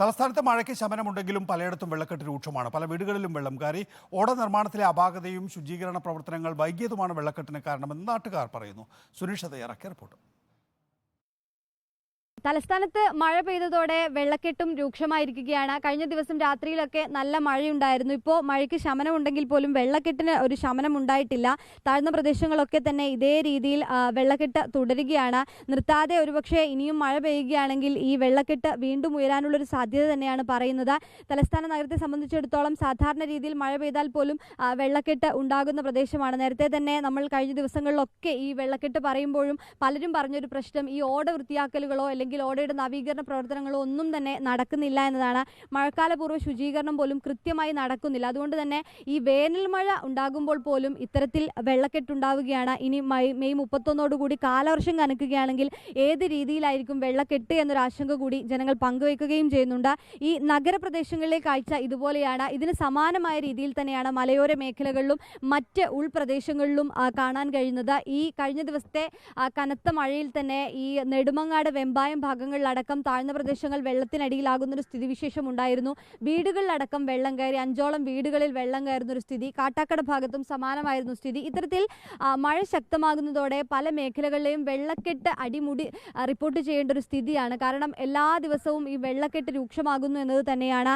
തലസ്ഥാനത്ത് മഴയ്ക്ക് ശമനമുണ്ടെങ്കിലും പലയിടത്തും വെള്ളക്കെട്ട് രൂക്ഷമാണ്. പല വീടുകളിലും വെള്ളം കയറി. ഓട നിർമ്മാണത്തിലെ അപാകതയും ശുചീകരണ പ്രവർത്തനങ്ങൾ വൈകിയതുമാണ് വെള്ളക്കെട്ടിന് കാരണമെന്ന് നാട്ടുകാർ പറയുന്നു. സുരേഷ് തയ്യാറാക്കിയ റിപ്പോർട്ട്. തലസ്ഥാനത്ത് മഴ പെയ്തതോടെ വെള്ളക്കെട്ടും രൂക്ഷമായിരിക്കുകയാണ്. കഴിഞ്ഞ ദിവസം രാത്രിയിലൊക്കെ നല്ല മഴയുണ്ടായിരുന്നു. ഇപ്പോൾ മഴയ്ക്ക് ശമനമുണ്ടെങ്കിൽ പോലും വെള്ളക്കെട്ടിന് ഒരു ശമനം ഉണ്ടായിട്ടില്ല. താഴ്ന്ന പ്രദേശങ്ങളൊക്കെ തന്നെ ഇതേ രീതിയിൽ വെള്ളക്കെട്ട് തുടരുകയാണ്. നിർത്താതെ ഒരുപക്ഷെ ഇനിയും മഴ പെയ്യുകയാണെങ്കിൽ ഈ വെള്ളക്കെട്ട് വീണ്ടും ഉയരാനുള്ളൊരു സാധ്യത തന്നെയാണ് പറയുന്നത്. തലസ്ഥാന നഗരത്തെ സംബന്ധിച്ചിടത്തോളം സാധാരണ രീതിയിൽ മഴ പെയ്താൽ പോലും വെള്ളക്കെട്ട് ഉണ്ടാകുന്ന പ്രദേശമാണ്. നേരത്തെ തന്നെ നമ്മൾ കഴിഞ്ഞ ദിവസങ്ങളിലൊക്കെ ഈ വെള്ളക്കെട്ട് പറയുമ്പോഴും പലരും പറഞ്ഞൊരു പ്രശ്നം ഈ ഓട വൃത്തിയാക്കലുകളോ അല്ലെങ്കിൽ ഓടയുടെ നവീകരണ പ്രവർത്തനങ്ങളോ ഒന്നും തന്നെ നടക്കുന്നില്ല എന്നതാണ്. മഴക്കാലപൂർവ്വ ശുചീകരണം പോലും കൃത്യമായി നടക്കുന്നില്ല. അതുകൊണ്ട് തന്നെ ഈ വേനൽ മഴ ഉണ്ടാകുമ്പോൾ പോലും ഇത്തരത്തിൽ വെള്ളക്കെട്ടുണ്ടാവുകയാണ്. ഇനി മെയ് 31 കാലവർഷം കനക്കുകയാണെങ്കിൽ ഏത് രീതിയിലായിരിക്കും വെള്ളക്കെട്ട് എന്നൊരു ആശങ്ക കൂടി ജനങ്ങൾ പങ്കുവയ്ക്കുകയും ചെയ്യുന്നുണ്ട്. ഈ നഗരപ്രദേശങ്ങളിലെ കാഴ്ച ഇതുപോലെയാണ്. ഇതിന് സമാനമായ രീതിയിൽ തന്നെയാണ് മലയോര മേഖലകളിലും മറ്റ് ഉൾപ്രദേശങ്ങളിലും കാണാൻ കഴിയുന്നത്. ഈ കഴിഞ്ഞ ദിവസത്തെ കനത്ത മഴയിൽ തന്നെ ഈ നെടുമങ്ങാട് വെമ്പായം ഭാഗങ്ങളിലടക്കം താഴ്ന്ന പ്രദേശങ്ങൾ വെള്ളത്തിനടിയിലാകുന്നൊരു സ്ഥിതിവിശേഷം ഉണ്ടായിരുന്നു. വീടുകളിലടക്കം വെള്ളം കയറി 5ഓളം വീടുകളിൽ വെള്ളം കയറുന്നൊരു സ്ഥിതി. കാട്ടാക്കട ഭാഗത്തും സമാനമായിരുന്നു സ്ഥിതി. ഇത്തരത്തിൽ മഴ ശക്തമാകുന്നതോടെ പല മേഖലകളിലെയും വെള്ളക്കെട്ട് അടിമുടി റിപ്പോർട്ട് ചെയ്യേണ്ട ഒരു സ്ഥിതിയാണ്. കാരണം എല്ലാ ദിവസവും ഈ വെള്ളക്കെട്ട് രൂക്ഷമാകുന്നു എന്നത് തന്നെയാണ്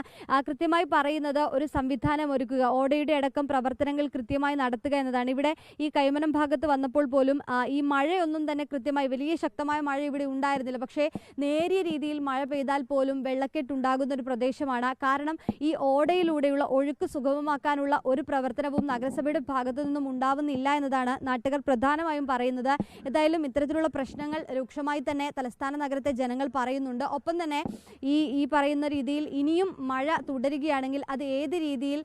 കൃത്യമായി പറയുന്നത്. ഒരു സംവിധാനം ഒരുക്കുക, ഓടയുടെ അടക്കം പ്രവർത്തനങ്ങൾ കൃത്യമായി നടത്തുക എന്നതാണ്. ഇവിടെ ഈ കൈമനം ഭാഗത്ത് വന്നപ്പോൾ പോലും ഈ മഴയൊന്നും തന്നെ കൃത്യമായി വലിയ ശക്തമായ മഴ ഇവിടെ ഉണ്ടായിരുന്നില്ല. പക്ഷേ നേരിയ രീതിയിൽ മഴ പെയ്താൽ പോലും വെള്ളക്കെട്ടുണ്ടാകുന്ന ഒരു പ്രദേശമാണ്. കാരണം ഈ ഓടയിലൂടെയുള്ള ഒഴുക്ക് സുഗമമാക്കാനുള്ള ഒരു പ്രവർത്തനവും നഗരസഭയുടെ ഭാഗത്തു നിന്നും ഉണ്ടാവുന്നില്ല എന്നതാണ് നാട്ടുകാർ പ്രധാനമായും പറയുന്നത്. ഏതായാലും ഇത്തരത്തിലുള്ള പ്രശ്നങ്ങൾ രൂക്ഷമായി തന്നെ തലസ്ഥാന നഗരത്തെ ജനങ്ങൾ പറയുന്നുണ്ട്. ഒപ്പം തന്നെ ഈ പറയുന്ന രീതിയിൽ ഇനിയും മഴ തുടരുകയാണെങ്കിൽ അത് ഏത് രീതിയിൽ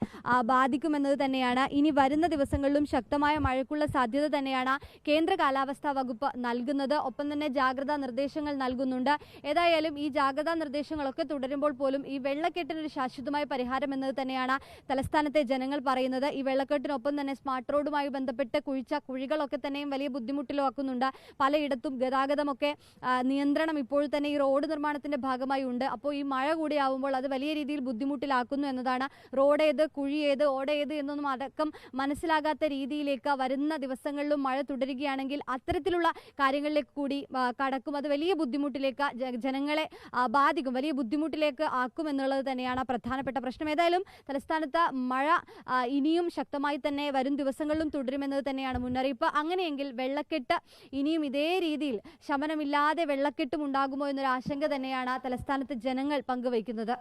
ബാധിക്കുമെന്നത് തന്നെയാണ്. ഇനി വരുന്ന ദിവസങ്ങളിലും ശക്തമായ മഴയ്ക്കുള്ള സാധ്യത തന്നെയാണ് കേന്ദ്ര കാലാവസ്ഥാ വകുപ്പ് നൽകുന്നത്. ഒപ്പം തന്നെ ജാഗ്രതാ നിർദ്ദേശങ്ങൾ നൽകുന്നുണ്ട്. ഏതായാലും ഈ ജാഗ്രതാ നിർദ്ദേശങ്ങളൊക്കെ തുടരുമ്പോൾ പോലും ഈ വെള്ളക്കെട്ടിനൊരു ശാശ്വതമായ പരിഹാരം എന്നത് തന്നെയാണ് തലസ്ഥാനത്തെ ജനങ്ങൾ പറയുന്നത്. ഈ വെള്ളക്കെട്ടിനൊപ്പം തന്നെ സ്മാർട്ട് റോഡുമായി ബന്ധപ്പെട്ട് കുഴിച്ച കുഴികളൊക്കെ തന്നെയും വലിയ ബുദ്ധിമുട്ടിലാക്കുന്നുണ്ട്. പലയിടത്തും ഗതാഗതമൊക്കെ നിയന്ത്രണം ഇപ്പോൾ തന്നെ ഈ റോഡ് നിർമ്മാണത്തിന്റെ ഭാഗമായി ഉണ്ട്. അപ്പോൾ ഈ മഴ കൂടിയാവുമ്പോൾ അത് വലിയ രീതിയിൽ ബുദ്ധിമുട്ടിലാക്കുന്നു എന്നതാണ്. റോഡ് ഏത്, കുഴി ഏത്, ഓട ഏത് എന്നൊന്നും അടക്കം മനസ്സിലാകാത്ത രീതിയിലേക്ക് വരുന്ന ദിവസങ്ങളിലും മഴ തുടരുകയാണെങ്കിൽ അത്തരത്തിലുള്ള കാര്യങ്ങളിലേക്ക് കൂടി കടക്കും. അത് വലിയ ബുദ്ധിമുട്ടിലേക്ക് ജനങ്ങളെ ബാധിക്കും, വലിയ ബുദ്ധിമുട്ടിലേക്ക് ആക്കും എന്നുള്ളത് തന്നെയാണ് പ്രധാനപ്പെട്ട പ്രശ്നം. ഏതായാലും തലസ്ഥാനത്ത് മഴ ഇനിയും ശക്തമായി തന്നെ വരും ദിവസങ്ങളിലും തുടരുമെന്നത് തന്നെയാണ് മുന്നറിയിപ്പ്. അങ്ങനെയെങ്കിൽ വെള്ളക്കെട്ട് ഇനിയും ഇതേ രീതിയിൽ ശമനമില്ലാതെ വെള്ളക്കെട്ടും ഉണ്ടാകുമോ എന്നൊരു ആശങ്ക തന്നെയാണ് തലസ്ഥാനത്ത് ജനങ്ങൾ പങ്കുവയ്ക്കുന്നത്.